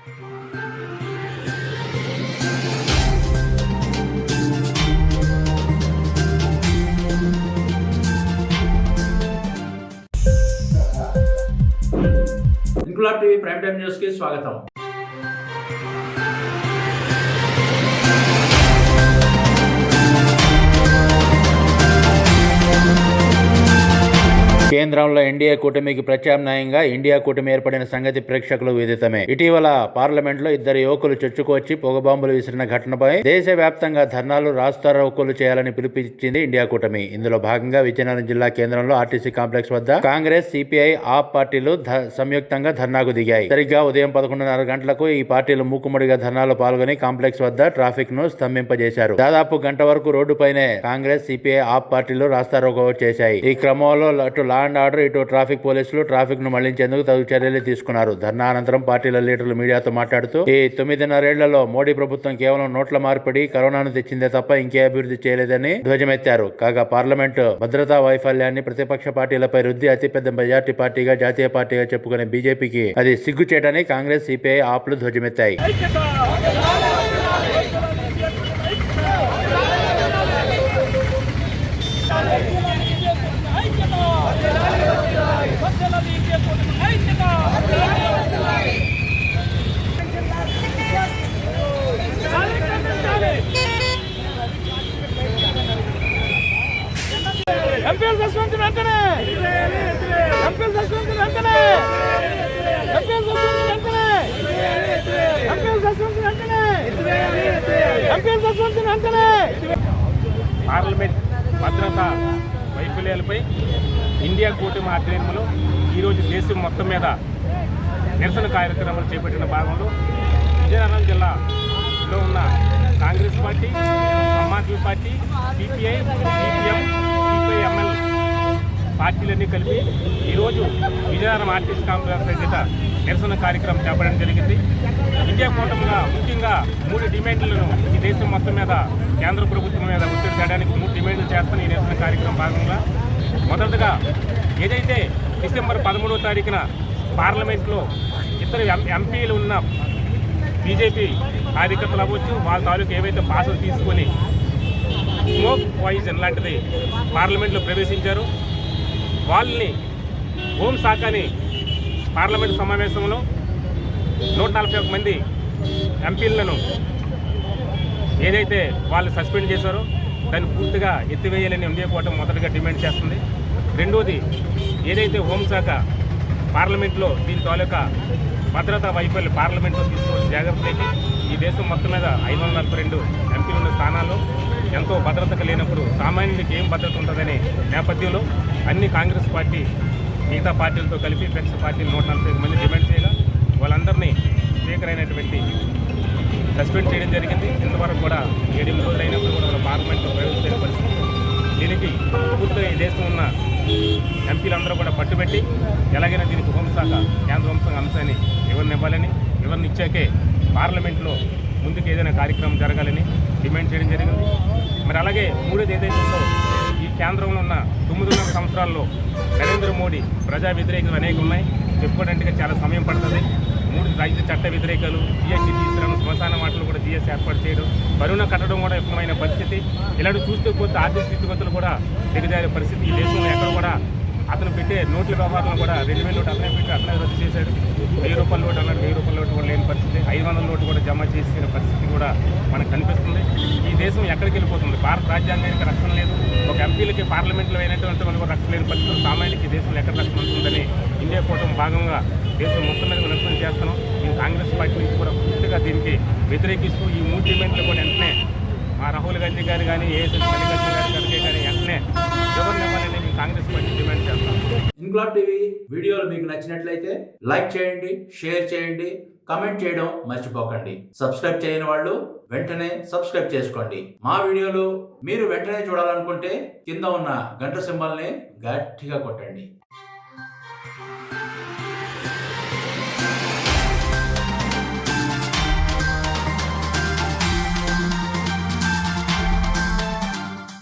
Inquilab TV prime time news కి స్వాగతం. కేంద్రంలో ఎన్డీఏ కూటమికి ప్రత్యామ్నాయంగా ఇండియా కూటమి ఏర్పడిన సంగతి ప్రేక్షకులు విదితమే. ఇటీవల పార్లమెంట్లో ఇద్దరు యువకులు చొచ్చుకొచ్చి పొగబాంబులు విసిరిన ఘటనపై దేశవ్యాప్తంగా ధర్నాలు, రాస్తారోకోలు చేయాలని పిలుపునిచ్చింది ఇండియా కూటమి. ఇందులో భాగంగా విజయనగరం జిల్లా కేంద్రంలో ఆర్టీసీ కాంప్లెక్స్ వద్ద కాంగ్రెస్, సిపిఐ, ఆప్ పార్టీలు సంయుక్తంగా ధర్నాకు దిగాయి. సరిగ్గా ఉదయం 11:30 గంటలకు ఈ పార్టీలు మూకుమ్మడిగా ధర్నాలో పాల్గొని కాంప్లెక్స్ వద్ద ట్రాఫిక్ ను స్తంభింపజేశారు. దాదాపు గంట వరకు రోడ్డుపైనే కాంగ్రెస్, సిపిఐ, ఆప్ పార్టీలు రాస్తారోకో చేశాయి. ఈ క్రమంలో అటు లా అండ్ ఆర్డర్, ఇటు ట్రాఫిక్ పోలీసులు ట్రాఫిక్ ను మళ్లించేందుకు తగు చర్యలు తీసుకున్నారు. ధర్నా అనంతరం పార్టీల లీడర్లు మీడియాతో మాట్లాడుతూ ఈ 9.5 మోడీ ప్రభుత్వం కేవలం నోట్ల మార్పిడి, కరోనాను తెచ్చిందే తప్ప ఇంకే అభివృద్ధి చేయలేదని ధ్వజమెత్తారు. కాగా పార్లమెంటు భద్రతా వైఫల్యాన్ని ప్రతిపక్ష పార్టీలపై రుద్ది అతిపెద్ద మెజార్టీ పార్టీగా, జాతీయ పార్టీగా చెప్పుకునే బీజేపీకి అది సిగ్గుచేటని కాంగ్రెస్, సిపిఐ, ఆప్లు ధ్వజమెత్తాయి. పార్లమెంట్ భద్రతా వైఫల్యాలపై ఇండియా కూటమి ఆధ్వర్యంలో ఈరోజు దేశం మొత్తం మీద నిరసన కార్యక్రమాలు చేపట్టిన భాగంలో విజయనగరం జిల్లాలో ఉన్న Congress party, Aam Aadmi party, CPI, CPM, CPIML పార్టీలన్నీ కలిపి ఈరోజు విజయనగరం ఆర్టీసీ కాంప్లెక్స్ ఎదుట నిరసన కార్యక్రమం చేపట్టడం జరిగింది. ఇండియా కూటమిగా ముఖ్యంగా 3 డిమాండ్లను ఈ దేశం మొత్తం మీద కేంద్ర ప్రభుత్వం మీద ఒత్తిడి చేయడానికి 3 డిమాండ్లు చేస్తున్న ఈ నిరసన కార్యక్రమం భాగంగా మొదటగా ఏదైతే డిసెంబర్ 13వ తారీఖున పార్లమెంట్లో ఇద్దరు ఎంపీలు ఉన్న బీజేపీ కార్యకర్తలు అవ్వచ్చు, వాళ్ళ తాలూకు ఏవైతే పాసులు తీసుకొని స్మోక్ పాయిజన్ లాంటిది పార్లమెంట్లో ప్రవేశించారు, వాళ్ళని హోంశాఖని పార్లమెంట్ సమావేశంలో 141 మంది ఎంపీలను ఏదైతే వాళ్ళు సస్పెండ్ చేశారో దాన్ని పూర్తిగా ఎత్తివేయాలని ఇండియా కూటమి మొదటగా డిమాండ్ చేస్తుంది. రెండోది ఏదైతే హోంశాఖ పార్లమెంట్లో దీని తాలూకా భద్రతా వైఫల్యం పార్లమెంట్లో తీసుకోవాల్సిన జాగ్రత్తలకి ఈ దేశం మొత్తం మీద 542 ఎంపీలు ఉన్న స్థానాల్లో ఎంతో భద్రత లేనప్పుడు సామాన్యుడికి ఏం భద్రత ఉంటుందనే నేపథ్యంలో అన్ని కాంగ్రెస్ పార్టీ, మిగతా పార్టీలతో కలిపి విపక్ష పార్టీలు 145 మంది డిమాండ్ చేయగా వాళ్ళందరినీ స్పీకర్ అయినటువంటి సస్పెండ్ చేయడం జరిగింది. ఇంతవరకు కూడా 7 రోజులు అయినప్పుడు కూడా వాళ్ళ పార్లమెంట్లో ప్రవేశించిన పరిస్థితి. దీనికి పూర్తిగా ఈ దేశం ఉన్న ఎంపీలందరూ కూడా పట్టుబెట్టి ఎలాగైనా దీనికి హోంశాఖ, కేంద్ర హోంశాఖ అంశాన్ని ఇవ్వాలని, వివరణ ఇచ్చాకే పార్లమెంట్లో ముందుకు ఏదైనా కార్యక్రమం జరగాలని డిమాండ్ చేయడం జరిగింది. మరి అలాగే మూడోది ఏదైతే ఉందో ఈ కేంద్రంలో ఉన్న 9.5 సంవత్సరాల్లో నరేంద్ర మోడీ ప్రజా వ్యతిరేకలు అనేక ఉన్నాయి, చెప్పుకోవడానికి చాలా సమయం పడుతుంది. 3 రైతు చట్ట వ్యతిరేకాలు, జిఎస్టీ తీసుకురావడం, శ్మశాన వాటిలో కూడా జిఎస్టీ ఏర్పాటు చేయడం, కరోనా కట్టడం కూడా విఫలమైన పరిస్థితి. ఇలాంటి చూస్తూ పోతే ఆర్థిక స్థితిగతులు కూడా దిగజారే పరిస్థితి. ఈ దేశంలో ఎక్కడ కూడా అతను పెట్టే నోట్ల వ్యవహారాలను కూడా 2000 నోటు అతనే పెట్టి అట్లా రద్దు చేశాడు. 1000 రూపాయల నోటు అన్నాడు, 1000 రూపాయల నోటు కూడా లేని పరిస్థితి. 500 నోటు కూడా జమ చేసిన పరిస్థితి కూడా మనకు కనిపిస్తుంది. ఈ దేశం ఎక్కడికి వెళ్ళిపోతుంది? భారత రాజ్యాంగానికి రక్షణ లేదు, ఒక ఎంపీలకి పార్లమెంట్లో అయినటువంటి వాళ్ళకి రక్షణ లేని పరిస్థితులు సామాన్యుడికి దేశంలో ఎక్కడ రక్షణ ఉంటుందని ఇండియా కూటమి భాగంగా దేశం మొత్తం మీద నిరసన చేస్తున్నాం. ఈ కాంగ్రెస్ పార్టీ నుంచి కూడా పూర్తిగా దీనికి వ్యతిరేకిస్తూ ఈ 3 డిమాండ్లు కూడా వెంటనే మా రాహుల్ గాంధీ గారు కానీ, ఏఎస్ఎస్ మల్లికార్జున గారి గారికి కానీ వెంటనే ఎవరిని ఇవ్వాలని మేము కాంగ్రెస్ పార్టీ డిమాండ్ చేస్తాం. ఇంక్లాబ్ టీవీ వీడియోలు మీకు నచ్చినట్లయితే లైక్ చేయండి, షేర్ చేయండి, కమెంట్ చేయడం మర్చిపోకండి. సబ్స్క్రైబ్ చేయని వాళ్ళు వెంటనే సబ్స్క్రైబ్ చేసుకోండి. మా వీడియోలు మీరు వెంటనే చూడాలనుకుంటే కింద ఉన్న గంట సింబల్ని గట్టిగా కొట్టండి.